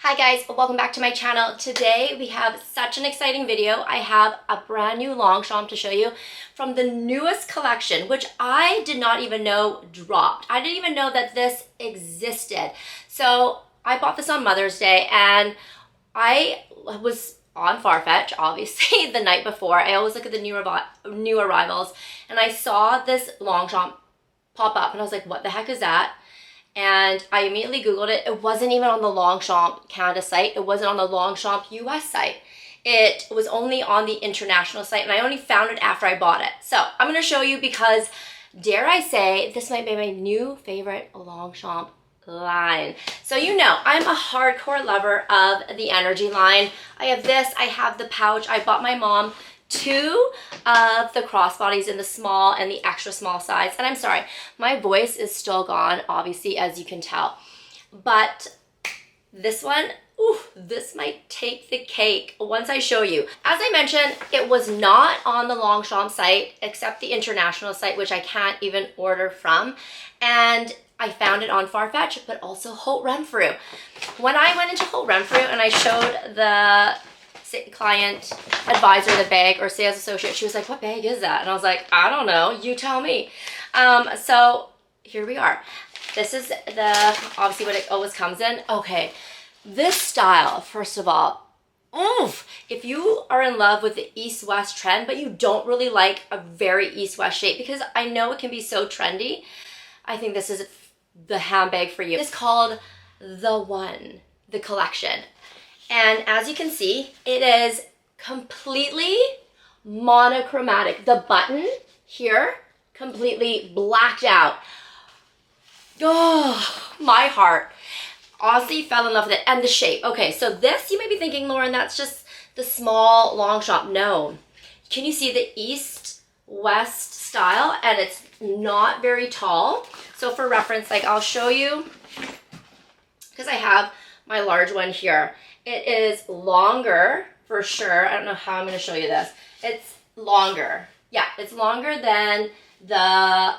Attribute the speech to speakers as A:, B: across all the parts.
A: Hi guys, welcome back to my channel. Today we have such an exciting video. I have a brand new Longchamp to show you from the newest collection, which I did not even know dropped. I didn't even know that this existed. So I bought this on Mother's Day and I was on Farfetch, obviously, the night before. I always look at the new arrivals and I saw this Longchamp pop up and I was like, what the heck is that? And I immediately Googled it. It wasn't even on the Longchamp Canada site. It wasn't on the Longchamp US site. It was only on the international site and I only found it after I bought it. So I'm gonna show you because, dare I say, this might be my new favorite Longchamp line. So you know, I'm a hardcore lover of the Energy line. I have this, I have the pouch. I bought my mom two of the crossbodies in the small and the extra small size. And I'm sorry, my voice is still gone, obviously, as you can tell. But this one, ooh, this might take the cake once I show you. As I mentioned, it was not on the Longchamp site, except the international site, which I can't even order from. And I found it on Farfetch, but also Holt Renfrew. When I went into Holt Renfrew and I showed the client advisor the bag, or sales associate, she was like, what bag is that? And I was like, I don't know, you tell me. So here we are. This is obviously what it always comes in. Okay, this style, first of all, oof, if you are in love with the east-west trend, but you don't really like a very east-west shape, because I know it can be so trendy, I think this is the handbag for you. It's called the collection. And as you can see, it is completely monochromatic. The button here, completely blacked out. Oh, my heart. Honestly, fell in love with it. And the shape. Okay, so this, you may be thinking, Lauren, that's just the small Longchamp. No. Can you see the east-west style? And it's not very tall. So for reference, like I'll show you, because I have my large one here. It is longer for sure. I don't know how I'm going to show you this. It's longer. Yeah, it's longer than the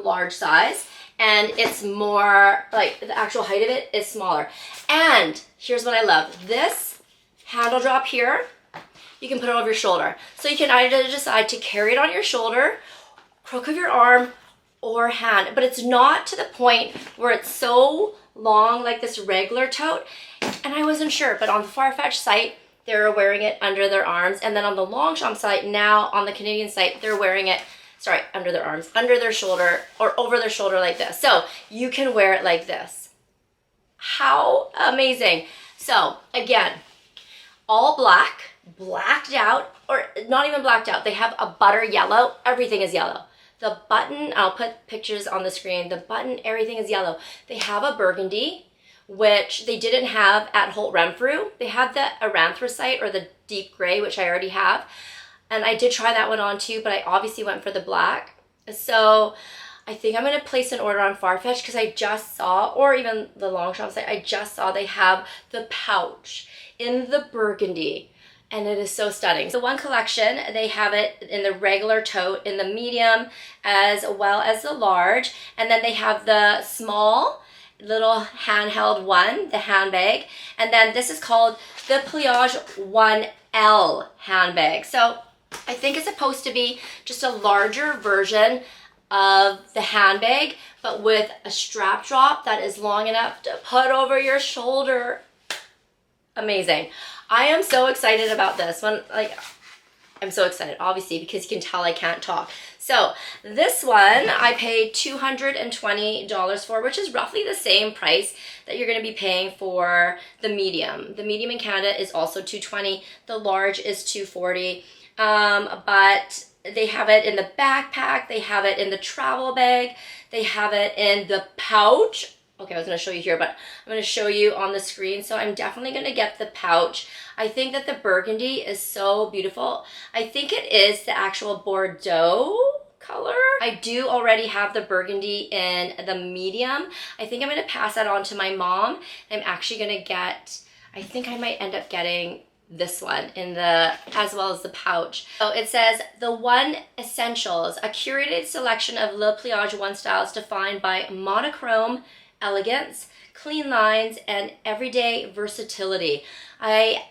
A: large size. And it's more, like the actual height of it is smaller. And here's what I love. This handle drop here, you can put it over your shoulder. So you can either decide to carry it on your shoulder, crook of your arm, or hand. But it's not to the point where it's so long like this regular tote. And I wasn't sure, but on the Farfetch site, they're wearing it under their arms. And then on the Longchamp site, now on the Canadian site, they're wearing it, sorry, under their arms, under their shoulder, or over their shoulder like this. So you can wear it like this. How amazing. So again, all black, blacked out, or not even blacked out. They have a butter yellow. Everything is yellow. The button, I'll put pictures on the screen. The button, everything is yellow. They have a burgundy, which they didn't have at Holt Renfrew. They had the Aranthracite, or the deep gray, which I already have. And I did try that one on too, but I obviously went for the black. So I think I'm going to place an order on Farfetch because I just saw, or even the Longchamp site, I just saw they have the pouch in the burgundy. And it is so stunning. The one collection, they have it in the regular tote, in the medium, as well as the large. And then they have the small little handheld one, the handbag. And then this is called the Pliage 1L handbag. So I think it's supposed to be just a larger version of the handbag, but with a strap drop that is long enough to put over your shoulder. Amazing. I am so excited about this one. Like, I'm so excited, obviously, because you can tell I can't talk. So this one I paid $220 for, which is roughly the same price that you're going to be paying for the medium. The medium in Canada is also $220. The large is $240. But they have it in the backpack. They have it in the travel bag. They have it in the pouch. Okay, I was going to show you here, but I'm going to show you on the screen. So I'm definitely going to get the pouch. I think that the burgundy is so beautiful. I think it is the actual Bordeaux color. I do already have the burgundy in the medium. I think I'm going to pass that on to my mom. I'm actually going to get, I think I might end up getting this one in the, as well as the pouch. So it says the One Essentials, a curated selection of Le Pliage One styles defined by monochrome elegance, clean lines, and everyday versatility. I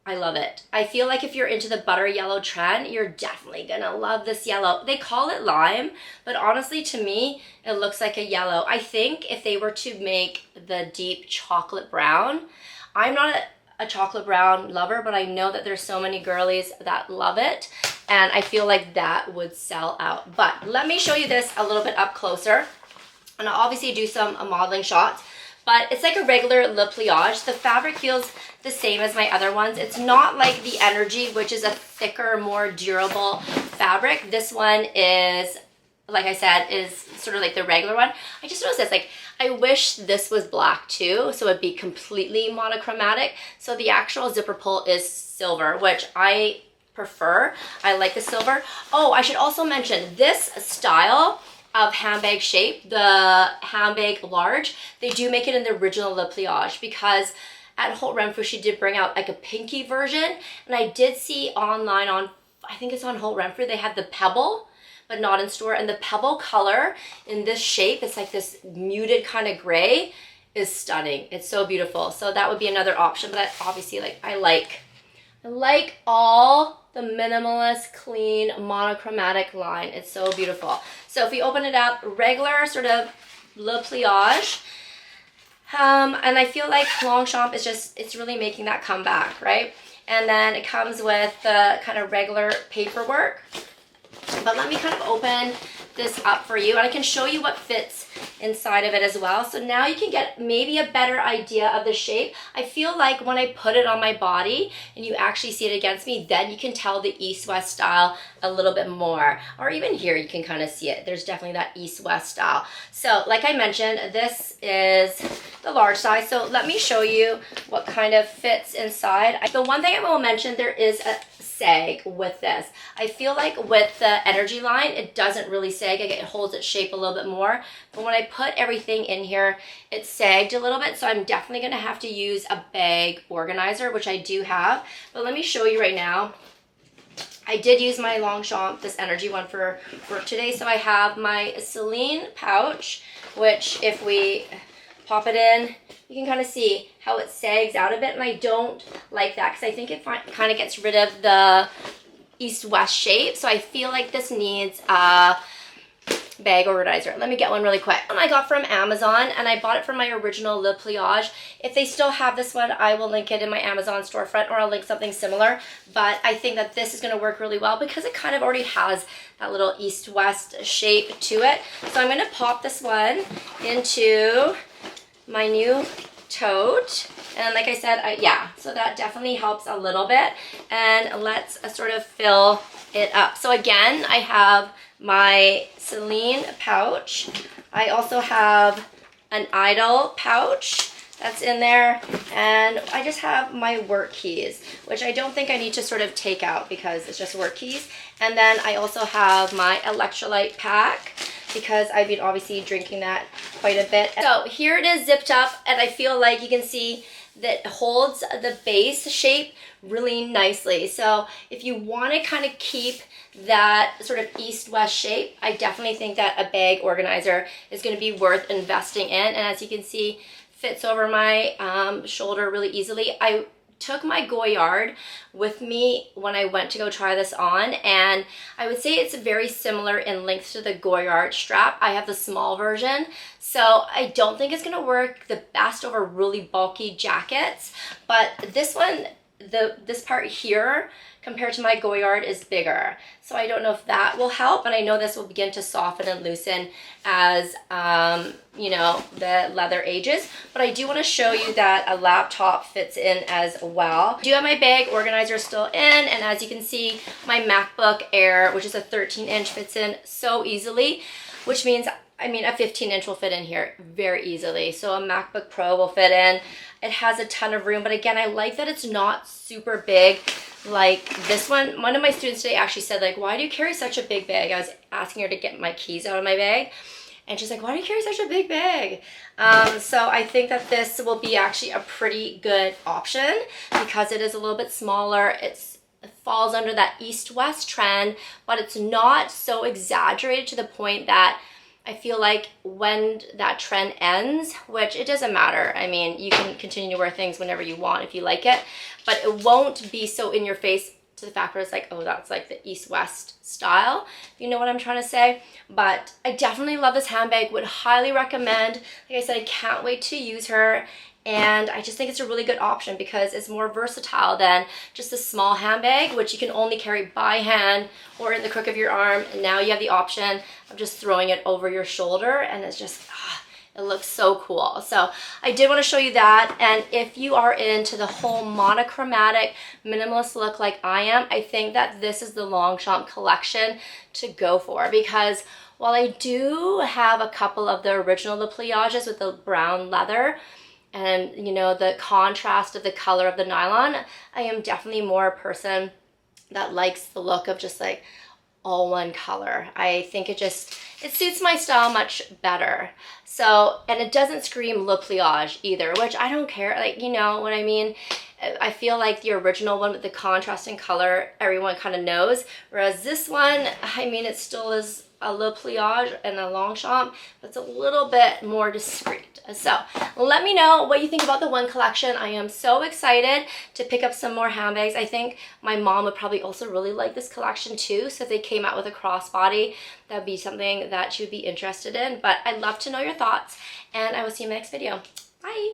A: love it. I feel like if you're into the butter yellow trend, you're definitely gonna love this yellow. They call it lime, but honestly to me, it looks like a yellow. I think if they were to make the deep chocolate brown, I'm not a chocolate brown lover, but I know that there's so many girlies that love it, and I feel like that would sell out. But let me show you this a little bit up closer, and I'll obviously do some modeling shots. But it's like a regular Le Pliage. The fabric feels the same as my other ones. It's not like the Energy, which is a thicker, more durable fabric. This one is, like I said, is sort of like the regular one. I just noticed this, like, I wish this was black too, so it'd be completely monochromatic. So the actual zipper pull is silver, which I prefer. I like the silver. Oh, I should also mention this style of handbag shape, the handbag large, they do make it in the original Le Pliage, because at Holt Renfrew she did bring out like a pinky version, and I did see online on, I think it's on Holt Renfrew, they had the pebble, but not in store, and the pebble color in this shape, it's like this muted kind of gray, is stunning. It's so beautiful. So that would be another option, but obviously like I like all the minimalist, clean, monochromatic line. It's so beautiful. So if we open it up, regular sort of Le Pliage, and I feel like Longchamp is just, it's really making that comeback, right? And then it comes with the kind of regular paperwork. But let me kind of open this up for you, and I can show you what fits inside of it as well. So now you can get maybe a better idea of the shape. I feel like when I put it on my body and you actually see it against me, then you can tell the east-west style a little bit more. Or even here you can kind of see it. There's definitely that east-west style. So like I mentioned, this is the large size. So let me show you what kind of fits inside. The one thing I will mention, there is a sag with this. I feel like with the Energy line, it doesn't really sag. It holds its shape a little bit more. But when I put everything in here, it sagged a little bit. So I'm definitely going to have to use a bag organizer, which I do have. But let me show you right now. I did use my Longchamp, this Energy one for work today. So I have my Celine pouch, which if we pop it in, you can kind of see how it sags out a bit, and I don't like that because I think it kind of gets rid of the east-west shape. So I feel like this needs a bag organizer. Let me get one really quick. And I got from Amazon, and I bought it from my original Le Pliage. If they still have this one, I will link it in my Amazon storefront, or I'll link something similar. But I think that this is going to work really well because it kind of already has that little east-west shape to it. So I'm going to pop this one into my new tote, and like I said, yeah, so that definitely helps a little bit. And let's sort of fill it up. So again, I have my Celine pouch. I also have an Idol pouch that's in there, and I just have my work keys, which I don't think I need to sort of take out because it's just work keys. And then I also have my electrolyte pack, because I've been obviously drinking that quite a bit. So here it is zipped up, and I feel like you can see that holds the base shape really nicely. So if you want to kind of keep that sort of east-west shape, I definitely think that a bag organizer is going to be worth investing in. And as you can see, fits over my shoulder really easily. I took my Goyard with me when I went to go try this on, and I would say it's very similar in length to the Goyard strap. I have the small version, so I don't think it's going to work the best over really bulky jackets, but this one, this part here compared to my Goyard is bigger. So I don't know if that will help, and I know this will begin to soften and loosen as, you know, the leather ages. But I do want to show you that a laptop fits in as well. I do have my bag organizer still in, and as you can see, my MacBook Air, which is a 13-inch, fits in so easily, which means, I mean, a 15-inch will fit in here very easily. So a MacBook Pro will fit in. It has a ton of room, but again, I like that it's not super big like this one. One of my students today actually said, like, why do you carry such a big bag? I was asking her to get my keys out of my bag, and she's like, why do you carry such a big bag? So I think that this will be actually a pretty good option because it is a little bit smaller. It falls under that east-west trend, but it's not so exaggerated to the point that I feel like when that trend ends, which it doesn't matter. I mean, you can continue to wear things whenever you want if you like it, but it won't be so in your face to the fact where it's like, oh, that's like the East-West style, if you know what I'm trying to say. But I definitely love this handbag, would highly recommend. Like I said, I can't wait to use her. And I just think it's a really good option because it's more versatile than just a small handbag, which you can only carry by hand or in the crook of your arm. And now you have the option of just throwing it over your shoulder, and it's just, it looks so cool. So I did want to show you that. And if you are into the whole monochromatic minimalist look like I am, I think that this is the Longchamp collection to go for, because while I do have a couple of the original the Pliages with the brown leather, and you know, the contrast of the color of the nylon, I am definitely more a person that likes the look of just like all one color. I think it suits my style much better. So, and it doesn't scream Le Pliage either, which I don't care, like, you know what I mean? I feel like the original one with the contrasting color, everyone kind of knows, whereas this one, I mean, it still is a Le Pliage and a Longchamp, but it's a little bit more discreet. So let me know what you think about the one collection. I am so excited to pick up some more handbags. I think my mom would probably also really like this collection too, so if they came out with a crossbody, that would be something that she would be interested in. But I'd love to know your thoughts, and I will see you in my next video. Bye!